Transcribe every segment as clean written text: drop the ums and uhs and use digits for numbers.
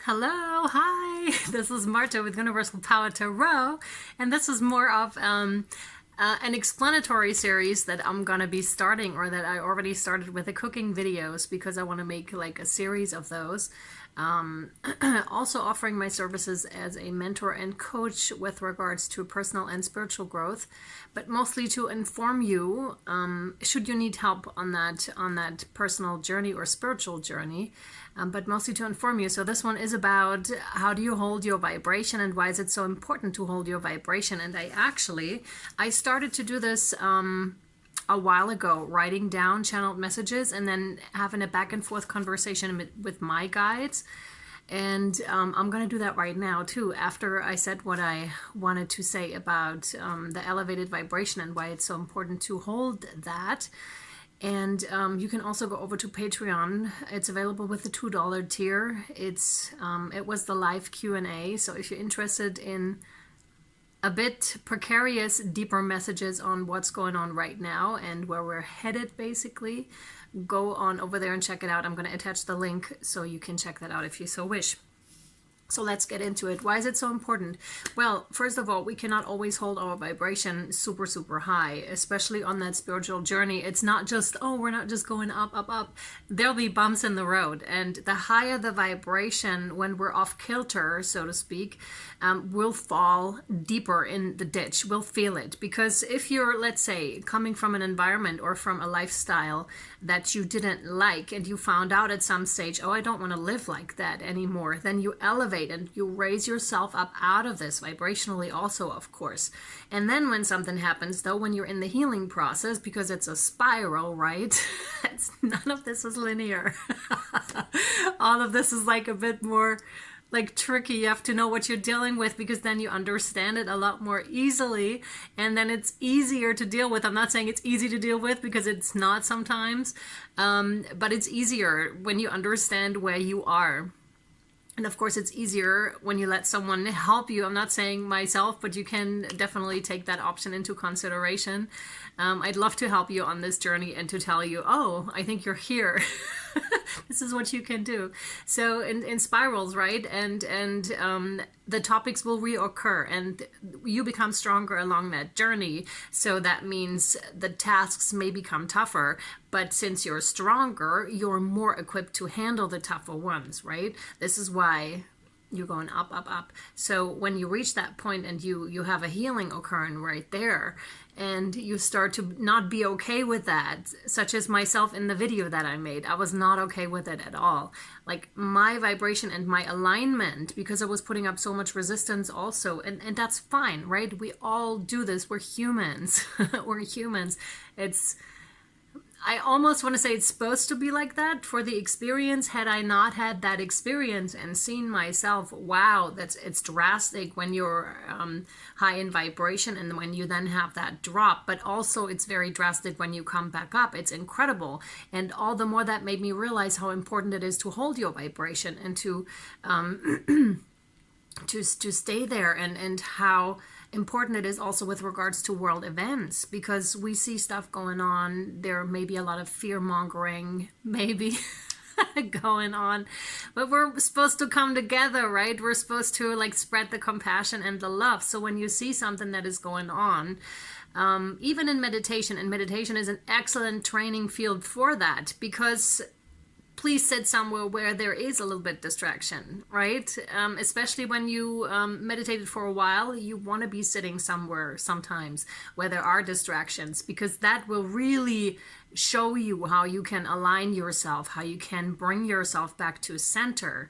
Hello, hi. This is Marta with Universal Power Tarot, and this is more of an explanatory series that I'm gonna be starting, or that I already started with the cooking videos, because I want to make like a series of those. Um, Also offering my services as a mentor and coach with regards to personal and spiritual growth, but mostly to inform you, should you need help on that personal journey or spiritual journey, but mostly to inform you. So this one is about how do you hold your vibration and why is it so important to hold your vibration. And I started to do this a while ago, writing down channeled messages and then having a back and forth conversation with my guides. And I'm going to do that right now too, after I said what I wanted to say about the elevated vibration and why it's so important to hold that. And you can also go over to Patreon. It's available with the $2 tier. It was the live Q&A. So if you're interested in a bit precarious, deeper messages on what's going on right now and where we're headed, basically, go on over there and check it out. I'm going to attach the link so you can check that out if you so wish. So let's get into it. Why is it so important? Well, first of all, we cannot always hold our vibration super, super high, especially on that spiritual journey. It's not just, oh, we're not just going up, up, up. There'll be bumps in the road. And the higher the vibration, when we're off kilter, so to speak, we'll fall deeper in the ditch. We'll feel it. Because if you're, let's say, coming from an environment or from a lifestyle that you didn't like, and you found out at some stage, oh, I don't want to live like that anymore, then you elevate and you raise yourself up out of this vibrationally also, of course. And then when something happens, though, when you're in the healing process, because it's a spiral, right? None of this is linear. All of this is like a bit more like tricky. You have to know what you're dealing with, because then you understand it a lot more easily, and then it's easier to deal with. I'm not saying it's easy to deal with, because it's not sometimes, but it's easier when you understand where you are. And of course, it's easier when you let someone help you. I'm not saying myself, but you can definitely take that option into consideration. I'd love to help you on this journey and to tell you, oh, I think you're here. This is what you can do. So in spirals, right? And the topics will reoccur and you become stronger along that journey. So that means the tasks may become tougher, but since you're stronger, you're more equipped to handle the tougher ones, right? This is why you're going up, up, up. So when you reach that point and you have a healing occurring right there, and you start to not be okay with that, such as myself in the video that I made. I was not okay with it at all. Like my vibration and my alignment, because I was putting up so much resistance also, and that's fine, right? We all do this. We're humans. We're humans. I almost want to say it's supposed to be like that for the experience. Had I not had that experience and seen myself, wow, it's drastic when you're high in vibration and when you then have that drop. But also it's very drastic when you come back up. It's incredible. And all the more that made me realize how important it is to hold your vibration and to to stay there, and how important it is also with regards to world events, because we see stuff going on. There may be a lot of fear mongering, maybe going on, but we're supposed to come together, right? We're supposed to like spread the compassion and the love. So when you see something that is going on, even in meditation, and meditation is an excellent training field for that, because please sit somewhere where there is a little bit distraction, right? Especially when you meditated for a while, you want to be sitting somewhere sometimes where there are distractions, because that will really show you how you can align yourself, how you can bring yourself back to center.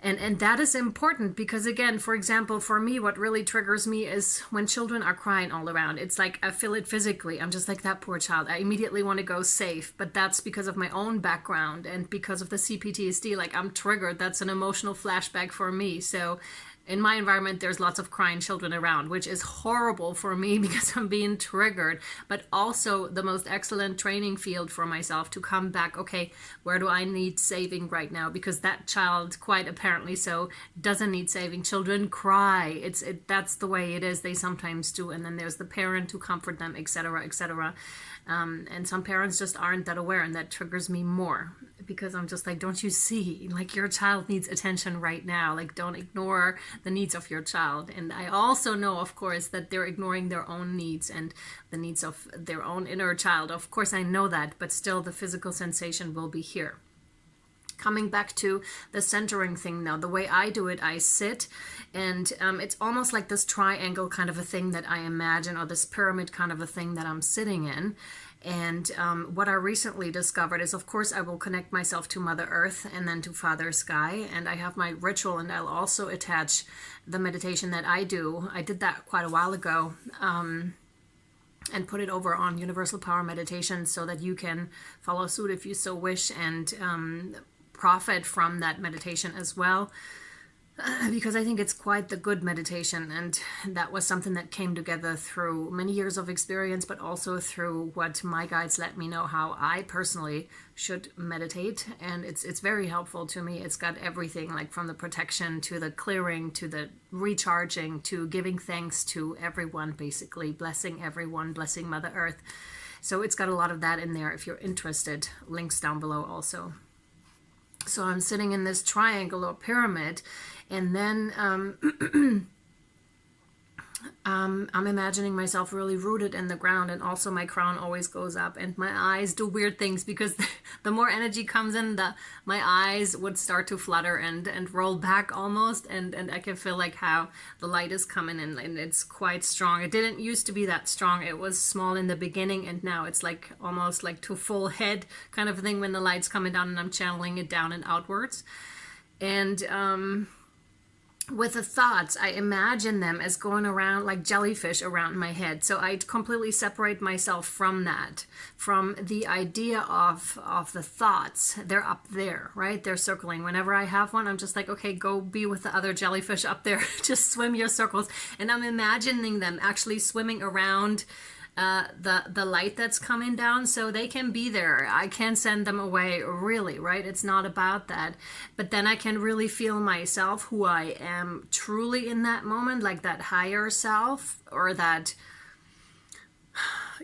And that is important, because again, for example, for me, what really triggers me is when children are crying all around. It's like I feel it physically. I'm just like, that poor child. I immediately want to go safe, but that's because of my own background and because of the CPTSD. Like I'm triggered. That's an emotional flashback for me. So in my environment, there's lots of crying children around, which is horrible for me because I'm being triggered, but also the most excellent training field for myself to come back. Okay, where do I need saving right now? Because that child, quite apparently so, doesn't need saving. Children cry. That's the way it is. They sometimes do. And then there's the parent to comfort them, etc., etc. And some parents just aren't that aware, and that triggers me more because I'm just like, don't you see, like, your child needs attention right now, like, don't ignore the needs of your child. And I also know, of course, that they're ignoring their own needs and the needs of their own inner child. Of course I know that, but still the physical sensation will be here. Coming back to the centering thing now, the way I do it, I sit, and it's almost like this triangle kind of a thing that I imagine, or this pyramid kind of a thing that I'm sitting in. And what I recently discovered is, of course, I will connect myself to Mother Earth and then to Father Sky, and I have my ritual, and I'll also attach the meditation that I do. I did that quite a while ago, and put it over on Universal Power Meditation so that you can follow suit if you so wish, and profit from that meditation as well, because I think it's quite the good meditation. And that was something that came together through many years of experience, but also through what my guides let me know how I personally should meditate. And it's very helpful to me. It's got everything, like from the protection to the clearing to the recharging to giving thanks to everyone, basically blessing everyone, blessing Mother Earth. So it's got a lot of that in there if you're interested. Links down below also. So I'm sitting in this triangle or pyramid, and then I'm imagining myself really rooted in the ground, and also my crown always goes up, and my eyes do weird things because the more energy comes in, my eyes would start to flutter and roll back almost, and I can feel like how the light is coming in, and it's quite strong. It didn't used to be that strong. It was small in the beginning, and now it's like almost like to full head kind of thing when the light's coming down and I'm channeling it down and outwards. And with the thoughts, I imagine them as going around like jellyfish around my head. So I completely separate myself from that, from the idea of the thoughts. They're up there, right? They're circling. Whenever I have one, I'm just like, okay, go be with the other jellyfish up there. Just swim your circles. And I'm imagining them actually swimming around the light that's coming down, so they can be there. I can send them away, really, right? It's not about that. But then I can really feel myself, who I am truly in that moment, like that higher self, or that,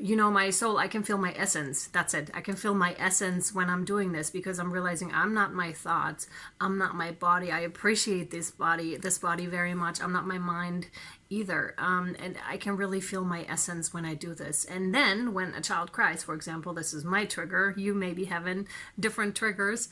my soul. I can feel my essence. That's it. I can feel my essence when I'm doing this, because I'm realizing I'm not my thoughts. I'm not my body. I appreciate this body very much. I'm not my mind either. And I can really feel my essence when I do this. And then when a child cries, for example, this is my trigger. You may be having different triggers.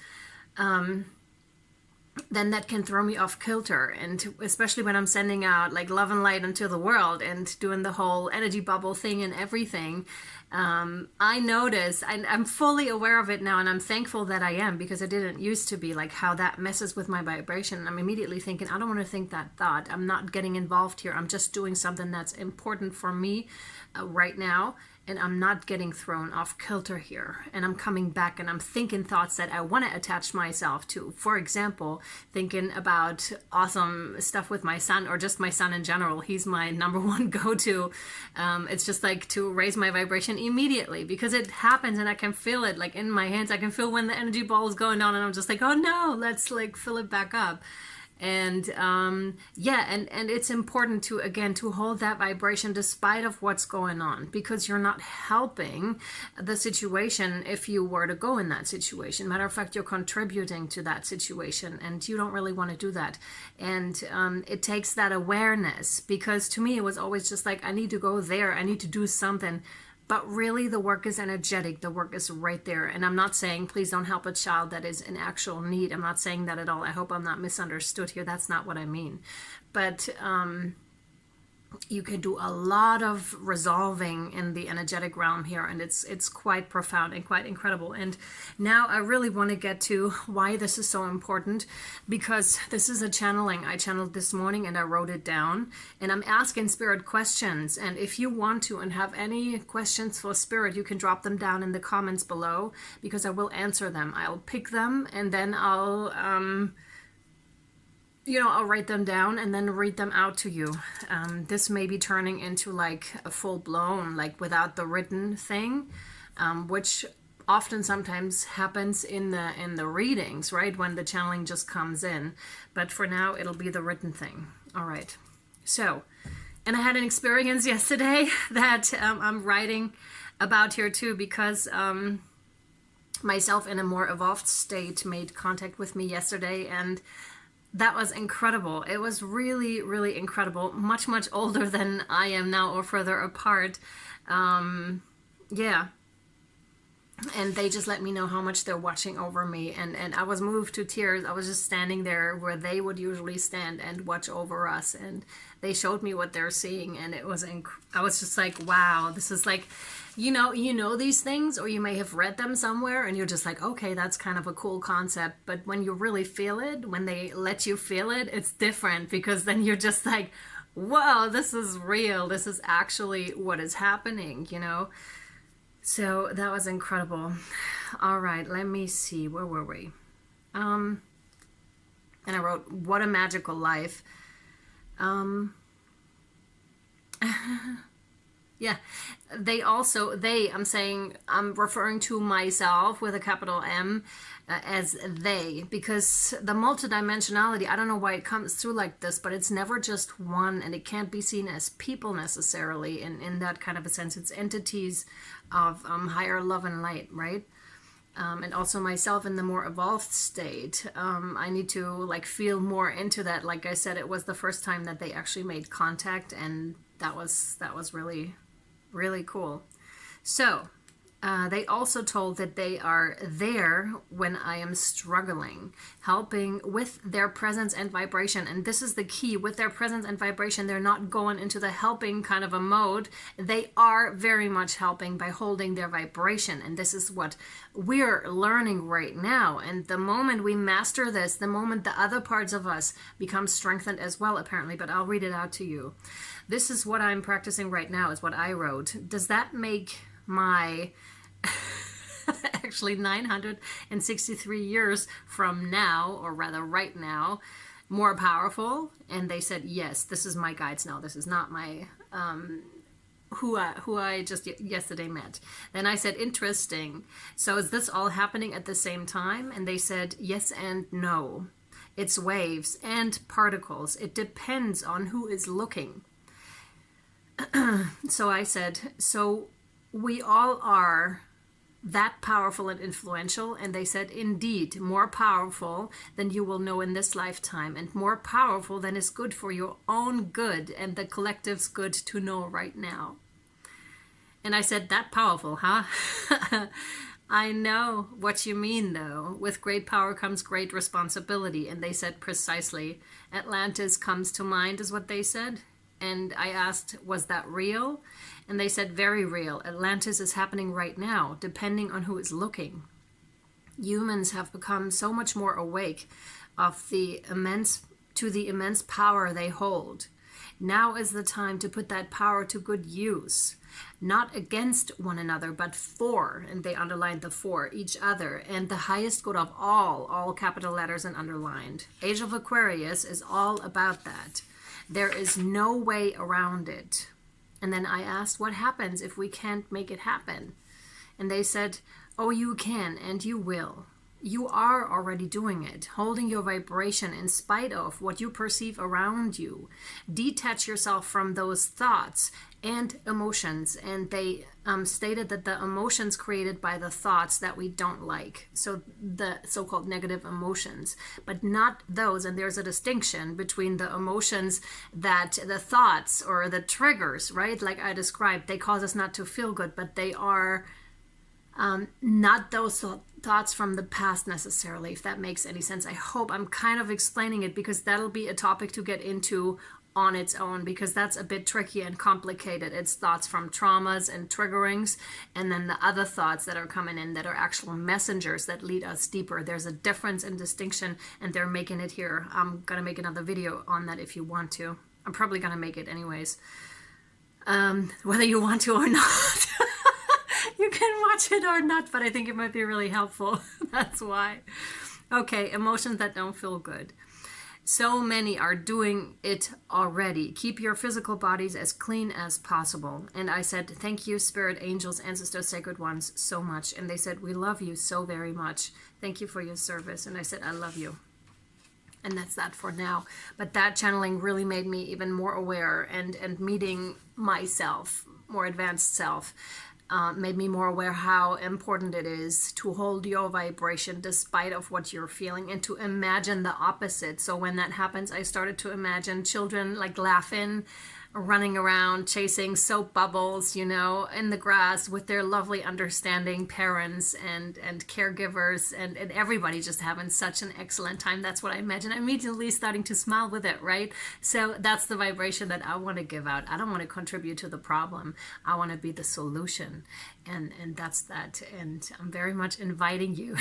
Then that can throw me off kilter, and especially when I'm sending out like love and light into the world and doing the whole energy bubble thing and everything. I notice, and I'm fully aware of it now, and I'm thankful that I am, because it didn't used to be, like how that messes with my vibration. I'm immediately thinking, I don't want to think that thought. I'm not getting involved here. I'm just doing something that's important for me right now. And I'm not getting thrown off kilter here. And I'm coming back and I'm thinking thoughts that I want to attach myself to. For example, thinking about awesome stuff with my son, or just my son in general. He's my number one go-to. It's just like to raise my vibration immediately, because it happens and I can feel it like in my hands. I can feel when the energy ball is going on, and I'm just like, oh no, let's like fill it back up. And and it's important to, again, to hold that vibration despite of what's going on, because you're not helping the situation if you were to go in that situation. Matter of fact, you're contributing to that situation, and you don't really want to do that. And it takes that awareness, because to me it was always just like, I need to go there, I need to do something. But really, the work is energetic. The work is right there. And I'm not saying, please don't help a child that is in actual need. I'm not saying that at all. I hope I'm not misunderstood here. That's not what I mean. But you can do a lot of resolving in the energetic realm here, and it's quite profound and quite incredible. And now I really want to get to why this is so important, because this is a channeling. I channeled this morning and I wrote it down, and I'm asking Spirit questions. And if you want to and have any questions for Spirit, you can drop them down in the comments below, because I will answer them. I'll pick them, and then I'll write them down and then read them out to you. This may be turning into like a full-blown, like without the written thing, which often sometimes happens in the readings, right? When the channeling just comes in. But for now, it'll be the written thing. All right. So, and I had an experience yesterday that I'm writing about here too, because myself in a more evolved state made contact with me yesterday, and that was incredible. It was really, really incredible. Much, much older than I am now, or further apart. Yeah. And they just let me know how much they're watching over me, and I was moved to tears. I was just standing there where they would usually stand and watch over us, and they showed me what they're seeing, and it was I was just like, wow, this is like, you know these things, or you may have read them somewhere, and you're just like, okay, that's kind of a cool concept. But when you really feel it, when they let you feel it, it's different, because then you're just like, whoa, this is real. This is actually what is happening, you know? So that was incredible. All right, let me see. Where were we? And I wrote, what a magical life. Yeah, I'm referring to myself with a capital M, as they, because the multidimensionality, I don't know why it comes through like this, but it's never just one, and it can't be seen as people necessarily in that kind of a sense. It's entities of higher love and light, right? And also myself in the more evolved state. I need to like feel more into that. Like I said, it was the first time that they actually made contact, and that was really, really cool. So they also told that they are there when I am struggling, helping with their presence and vibration. And this is the key. With their presence and vibration, they're not going into the helping kind of a mode. They are very much helping by holding their vibration. And this is what we're learning right now. And the moment we master this, the moment the other parts of us become strengthened as well, apparently. But I'll read it out to you. This is what I'm practicing right now, is what I wrote. Does that make my actually 963 years from now, or rather right now, more powerful? And they said, yes, this is my guides now. This is not my who I just yesterday met. Then I said, interesting. So is this all happening at the same time? And they said, yes and no. It's waves and particles. It depends on who is looking. So I said, so we all are that powerful and influential? And they said, indeed, more powerful than you will know in this lifetime, and more powerful than is good for your own good and the collective's good to know right now. And I said, that powerful, huh? I know what you mean, though. With great power comes great responsibility. And they said, precisely. Atlantis comes to mind, is what they said. And I asked, was that real? And they said, very real. Atlantis is happening right now, depending on who is looking. Humans have become so much more awake of the immense power they hold. Now is the time to put that power to good use. Not against one another, but for, and they underlined the for, each other, and the highest good of all capital letters and underlined. Age of Aquarius is all about that. There is no way around it. And then I asked, what happens if we can't make it happen? And they said, oh, you can, and you will. You are already doing it, holding your vibration in spite of what you perceive around you. Detach yourself from those thoughts and emotions. And they stated that the emotions created by the thoughts that we don't like, so the so-called negative emotions, but not those. And there's a distinction between the emotions that the thoughts or the triggers, right? Like I described, they cause us not to feel good, but they are not those thoughts from the past necessarily, if that makes any sense. I hope I'm kind of explaining it, because that'll be a topic to get into on its own, because that's a bit tricky and complicated. It's thoughts from traumas and triggerings, and then the other thoughts that are coming in that are actual messengers that lead us deeper. There's a difference and distinction, and they're making it here. I'm gonna make another video on that if you want to. I'm probably gonna make it anyways, whether you want to or not. You can watch it or not, but I think it might be really helpful. That's why. Okay, emotions that don't feel good. So many are doing it already. Keep your physical bodies as clean as possible. And I said, thank you, spirit, angels, ancestors, sacred ones, so much. And they said, we love you so very much. Thank you for your service. And I said, I love you. And that's that for now. But that channeling really made me even more aware and meeting myself, more advanced self. made me more aware how important it is to hold your vibration despite of what you're feeling, and to imagine the opposite. So when that happens, I started to imagine children like laughing, running around, chasing soap bubbles, you know, in the grass with their lovely, understanding parents and caregivers, and everybody just having such an excellent time. That's what I imagine. Immediately starting to smile with it, right? So that's the vibration that I want to give out. I don't want to contribute to the problem. I want to be the solution. And that's that. And I'm very much inviting you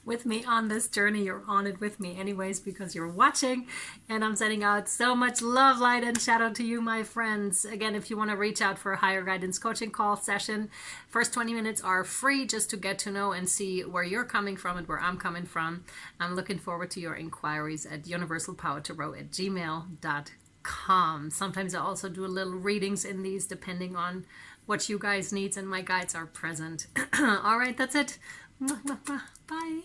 with me on this journey. You're on it with me anyways because you're watching, and I'm sending out so much love, light, and shadow to you, my friends. Again, if you want to reach out for a higher guidance coaching call session, first 20 minutes are free just to get to know and see where you're coming from and where I'm coming from. I'm looking forward to your inquiries at universalpowertarot@gmail.com. Sometimes I also do little readings in these depending on what you guys need, and my guides are present. All right, that's it. Bye.